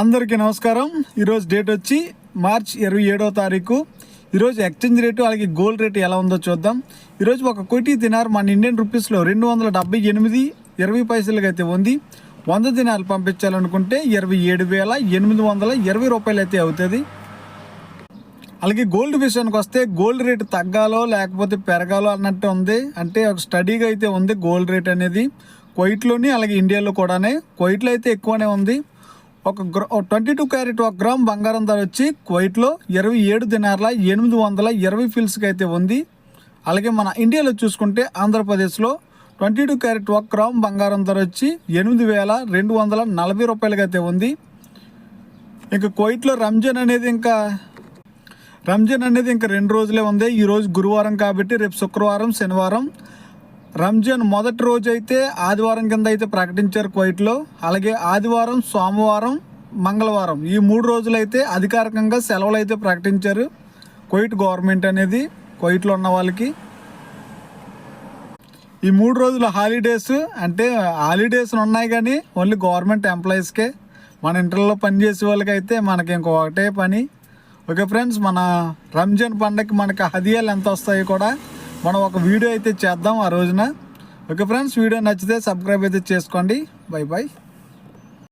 అందరికీ నమస్కారం. ఈరోజు డేట్ వచ్చి మార్చ్ 27వ తారీఖు. ఈరోజు ఎక్స్చేంజ్ రేటు అలాగే గోల్డ్ రేటు ఎలా ఉందో చూద్దాం. ఈరోజు ఒక కోటి దినార్ మన ఇండియన్ రూపీస్లో 278.20 పైసలకి అయితే ఉంది. 100 దినాలు పంపించాలనుకుంటే 27,820 రూపాయలు అయితే అవుతుంది. అలాగే గోల్డ్ విషయానికి వస్తే గోల్డ్ రేటు తగ్గాలో లేకపోతే పెరగాలో అన్నట్టు ఉంది. అంటే ఒక స్టడీగా అయితే ఉంది గోల్డ్ రేట్ అనేది. కువైట్లోని అలాగే ఇండియాలో కూడానే. కువైట్లో అయితే ఎక్కువనే ఉంది. ఒక 22 క్యారెట్ 1 గ్రామ్ బంగారం ధర వచ్చి కువైట్లో 27 దినార్ల 820 ఫిల్స్కి అయితే ఉంది. అలాగే మన ఇండియాలో చూసుకుంటే ఆంధ్రప్రదేశ్లో 22 క్యారెట్ 1 గ్రామ్ బంగారం ధర వచ్చి 8,240 రూపాయలకి అయితే ఉంది. ఇంకా కువైట్లో రంజాన్ అనేది ఇంకా 2 రోజులే ఉంది. ఈరోజు గురువారం కాబట్టి రేపు శుక్రవారం శనివారం. రంజాన్ మొదటి రోజు అయితే ఆదివారం కింద అయితే ప్రకటించారు కువైట్లో. అలాగే ఆదివారం, సోమవారం, మంగళవారం ఈ 3 రోజులు అయితే అధికారికంగా సెలవులు అయితే ప్రకటించారు కువైట్ గవర్నమెంట్ అనేది. కువైట్లో ఉన్న వాళ్ళకి ఈ 3 రోజులు హాలిడేస్. అంటే హాలిడేస్ ఉన్నాయి కానీ ఓన్లీ గవర్నమెంట్ ఎంప్లాయీస్కే. మన ఇంటర్లో పనిచేసే వాళ్ళకి అయితే మనకి ఇంకొకటే పని. ఓకే ఫ్రెండ్స్, మన రంజాన్ పండగకి మనకి హదియాలు ఎంత వస్తాయో కూడా మనం ఒక వీడియో అయితే చేద్దాం ఆ రోజున. ఓకే ఫ్రెండ్స్, వీడియో నచ్చితే సబ్స్క్రైబ్ అయితే చేసుకోండి. Bye bye.